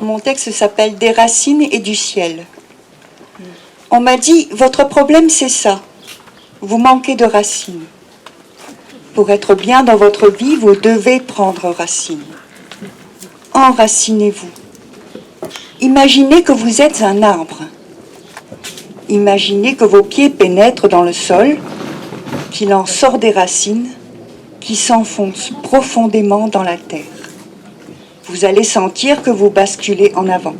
Mon texte s'appelle « Des racines et du ciel ». On m'a dit, votre problème c'est ça, vous manquez de racines. Pour être bien dans votre vie, vous devez prendre racine. Enracinez-vous. Imaginez que vous êtes un arbre. Imaginez que vos pieds pénètrent dans le sol, qu'il en sort des racines qui s'enfoncent profondément dans la terre. Vous allez sentir que vous basculez en avant.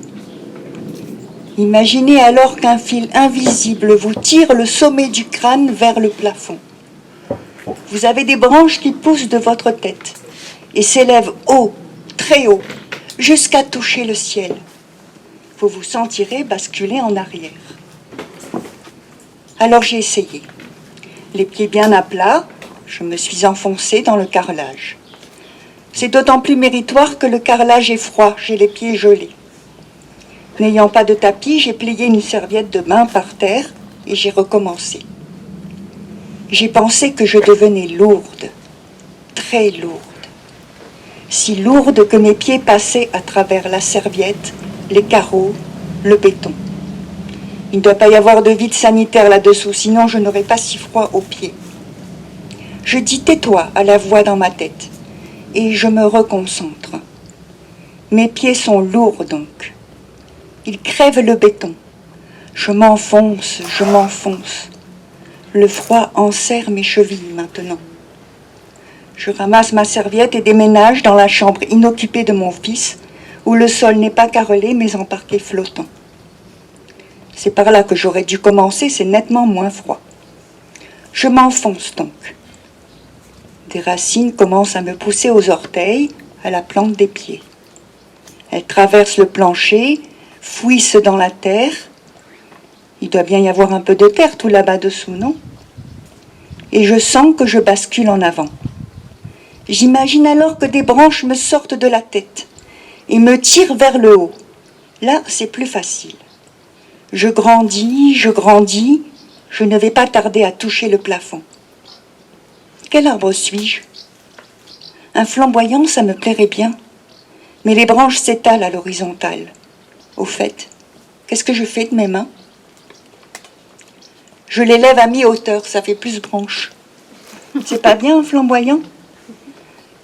Imaginez alors qu'un fil invisible vous tire le sommet du crâne vers le plafond. Vous avez des branches qui poussent de votre tête et s'élèvent haut, très haut, jusqu'à toucher le ciel. Vous vous sentirez basculer en arrière. Alors j'ai essayé. Les pieds bien à plat, je me suis enfoncée dans le carrelage. C'est d'autant plus méritoire que le carrelage est froid, j'ai les pieds gelés. N'ayant pas de tapis, j'ai plié une serviette de bain par terre et j'ai recommencé. J'ai pensé que je devenais lourde, très lourde. Si lourde que mes pieds passaient à travers la serviette, les carreaux, le béton. Il ne doit pas y avoir de vide sanitaire là-dessous, sinon je n'aurais pas si froid aux pieds. Je dis « tais-toi » à la voix dans ma tête, et je me reconcentre. Mes pieds sont lourds donc. Ils crèvent le béton. Je m'enfonce, je m'enfonce. Le froid enserre mes chevilles maintenant. Je ramasse ma serviette et déménage dans la chambre inoccupée de mon fils, où le sol n'est pas carrelé mais en parquet flottant. C'est par là que j'aurais dû commencer, c'est nettement moins froid. Je m'enfonce donc. Des racines commencent à me pousser aux orteils, à la plante des pieds. Elles traversent le plancher, fouissent dans la terre. Il doit bien y avoir un peu de terre tout là-bas dessous, non? Et je sens que je bascule en avant. J'imagine alors que des branches me sortent de la tête et me tirent vers le haut. Là, c'est plus facile. Je grandis, je ne vais pas tarder à toucher le plafond. Quel arbre suis-je? Un flamboyant, ça me plairait bien, mais les branches s'étalent à l'horizontale. Au fait, qu'est-ce que je fais de mes mains? Je les lève à mi-hauteur, ça fait plus branches. C'est pas bien un flamboyant?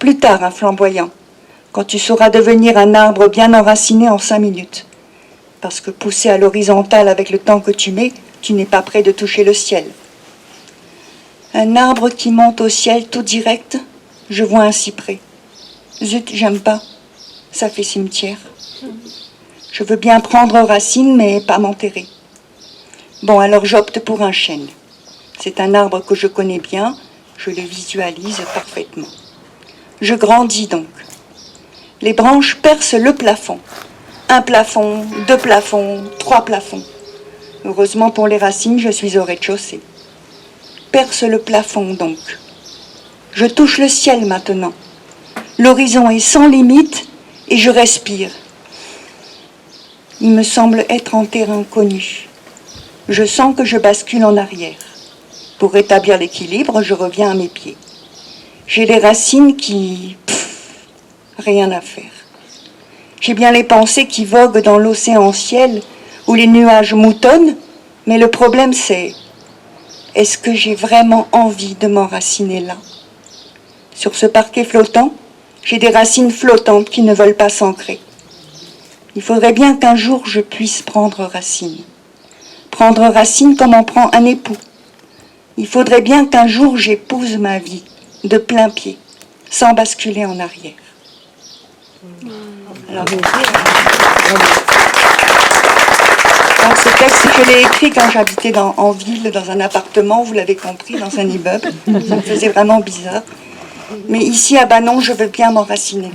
Plus tard un flamboyant, quand tu sauras devenir un arbre bien enraciné en 5 minutes. Parce que poussé à l'horizontale avec le temps que tu mets, tu n'es pas près de toucher le ciel. Un arbre qui monte au ciel tout direct, je vois un cyprès. Zut, j'aime pas, ça fait cimetière. Je veux bien prendre racine, mais pas m'enterrer. Bon, alors j'opte pour un chêne. C'est un arbre que je connais bien, je le visualise parfaitement. Je grandis donc. Les branches percent le plafond. 1 plafond, 2 plafonds, 3 plafonds. Heureusement pour les racines, je suis au rez-de-chaussée. Perce le plafond donc. Je touche le ciel maintenant. L'horizon est sans limite et je respire. Il me semble être en terrain connu. Je sens que je bascule en arrière. Pour rétablir l'équilibre, je reviens à mes pieds. J'ai les racines qui... rien à faire. J'ai bien les pensées qui voguent dans l'océan ciel où les nuages moutonnent, mais le problème c'est, est-ce que j'ai vraiment envie de m'enraciner là? Sur ce parquet flottant, j'ai des racines flottantes qui ne veulent pas s'ancrer. Il faudrait bien qu'un jour je puisse prendre racine. Prendre racine comme on prend un époux. Il faudrait bien qu'un jour j'épouse ma vie, de plein pied, sans basculer en arrière. Alors ce texte, je l'ai écrit quand j'habitais en ville, dans un appartement, vous l'avez compris, dans un immeuble. Ça me faisait vraiment bizarre. Mais ici, à Banon, je veux bien m'enraciner.